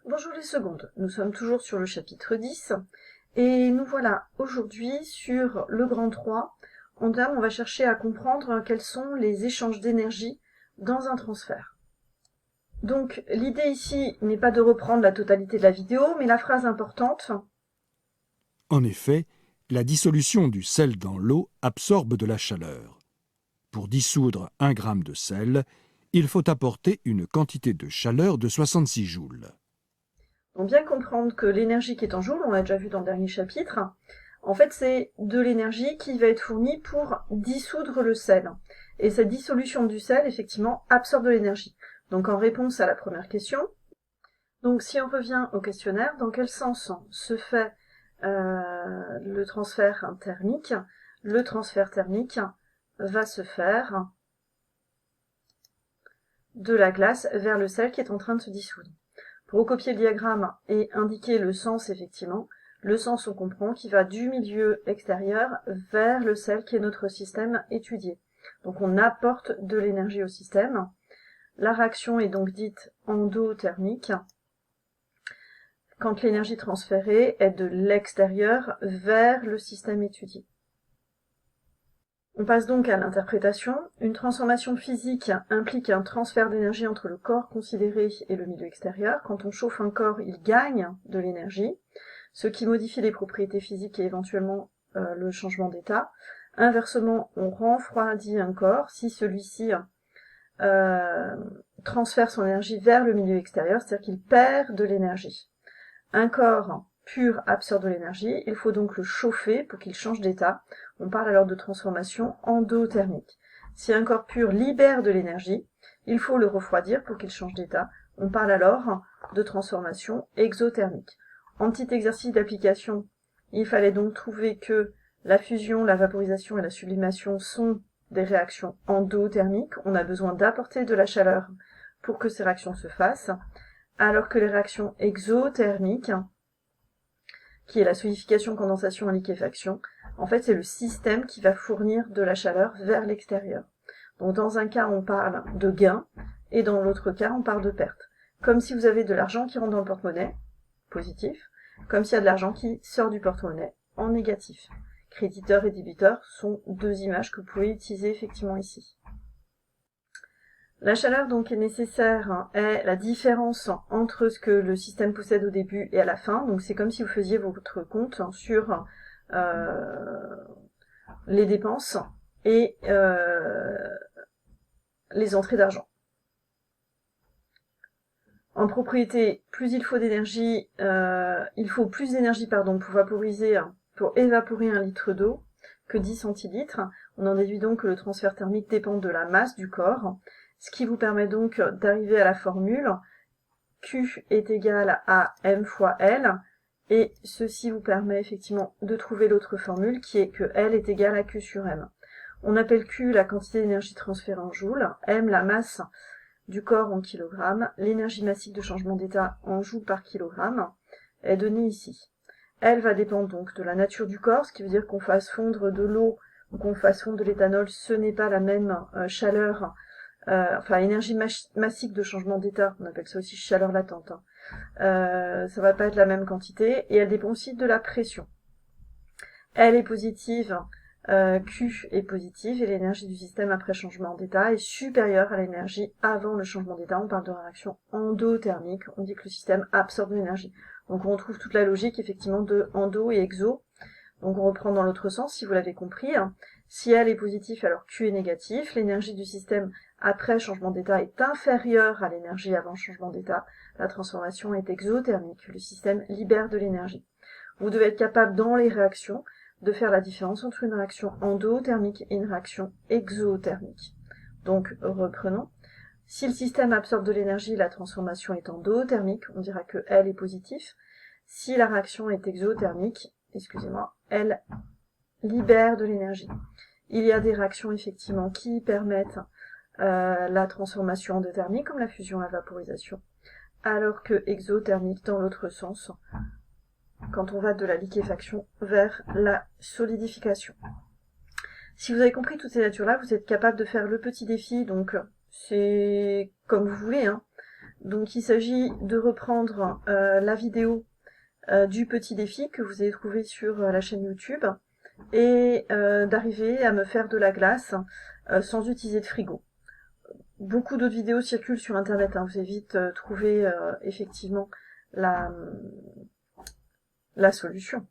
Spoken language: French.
Bonjour les secondes, nous sommes toujours sur le chapitre 10 et nous voilà aujourd'hui sur le grand 3. En termes, on va chercher à comprendre quels sont les échanges d'énergie dans un transfert. Donc l'idée ici n'est pas de reprendre la totalité de la vidéo, mais la phrase importante. En effet, la dissolution du sel dans l'eau absorbe de la chaleur. Pour dissoudre 1 gramme de sel, il faut apporter une quantité de chaleur de 66 joules. Donc bien comprendre que l'énergie qui est en joules, on l'a déjà vu dans le dernier chapitre, en fait c'est de l'énergie qui va être fournie pour dissoudre le sel. Et cette dissolution du sel, effectivement, absorbe de l'énergie. Donc en réponse à la première question, donc si on revient au questionnaire, dans quel sens se fait le transfert thermique? Le transfert thermique va se faire de la glace vers le sel qui est en train de se dissoudre. Pour recopier le diagramme et indiquer le sens, effectivement, le sens on comprend qui va du milieu extérieur vers le sel qui est notre système étudié. Donc on apporte de l'énergie au système. La réaction est donc dite endothermique quand l'énergie transférée est de l'extérieur vers le système étudié. On passe donc à l'interprétation. Une transformation physique implique un transfert d'énergie entre le corps considéré et le milieu extérieur. Quand on chauffe un corps, il gagne de l'énergie, ce qui modifie les propriétés physiques et éventuellement le changement d'état. Inversement, on refroidit un corps si celui-ci transfère son énergie vers le milieu extérieur, c'est-à-dire qu'il perd de l'énergie. Un corps pur absorbe de l'énergie, il faut donc le chauffer pour qu'il change d'état. On parle alors de transformation endothermique. Si un corps pur libère de l'énergie, il faut le refroidir pour qu'il change d'état. On parle alors de transformation exothermique. En petit exercice d'application, il fallait donc trouver que la fusion, la vaporisation et la sublimation sont des réactions endothermiques. On a besoin d'apporter de la chaleur pour que ces réactions se fassent, alors que les réactions exothermiques, qui est la solidification, condensation et liquéfaction, en fait c'est le système qui va fournir de la chaleur vers l'extérieur. Donc dans un cas on parle de gain et dans l'autre cas on parle de perte. Comme si vous avez de l'argent qui rentre dans le porte-monnaie, positif, comme s'il y a de l'argent qui sort du porte-monnaie, en négatif. Créditeur et débiteur sont deux images que vous pouvez utiliser effectivement ici. La chaleur donc est nécessaire est la différence entre ce que le système possède au début et à la fin. Donc c'est comme si vous faisiez votre compte sur les dépenses et les entrées d'argent. En propriété, plus il faut d'énergie, il faut plus d'énergie pour évaporer 1 litre d'eau que 10 centilitres. On en déduit donc que le transfert thermique dépend de la masse du corps, ce qui vous permet donc d'arriver à la formule Q est égal à M fois L, et ceci vous permet effectivement de trouver l'autre formule qui est que L est égal à Q sur M. On appelle Q la quantité d'énergie transférée en joules, M la masse du corps en kilogrammes, l'énergie massique de changement d'état en joules par kilogramme est donnée ici. Elle va dépendre donc de la nature du corps, ce qui veut dire qu'on fasse fondre de l'eau ou qu'on fasse fondre de l'éthanol, ce n'est pas la même chaleur, énergie massique de changement d'état, on appelle ça aussi chaleur latente. Ça va pas être la même quantité, et elle dépend aussi de la pression. Elle est positive, Q est positive, et l'énergie du système après changement d'état est supérieure à l'énergie avant le changement d'état. On parle de réaction endothermique, on dit que le système absorbe de l'énergie. Donc on retrouve toute la logique effectivement de endo et exo. Donc on reprend dans l'autre sens, si vous l'avez compris. Si L est positif, alors Q est négatif. L'énergie du système après changement d'état est inférieure à l'énergie avant changement d'état. La transformation est exothermique. Le système libère de l'énergie. Vous devez être capable dans les réactions de faire la différence entre une réaction endothermique et une réaction exothermique. Donc reprenons. Si le système absorbe de l'énergie, la transformation est endothermique, on dira que L est positif. Si la réaction est exothermique, elle libère de l'énergie. Il y a des réactions effectivement qui permettent la transformation endothermique, comme la fusion et la vaporisation, alors que exothermique dans l'autre sens, quand on va de la liquéfaction vers la solidification. Si vous avez compris toutes ces natures-là, vous êtes capable de faire le petit défi, donc c'est comme vous voulez, Donc il s'agit de reprendre la vidéo du petit défi que vous avez trouvé sur la chaîne YouTube et d'arriver à me faire de la glace sans utiliser de frigo. Beaucoup d'autres vidéos circulent sur internet, hein. Vous allez vite trouver effectivement la solution.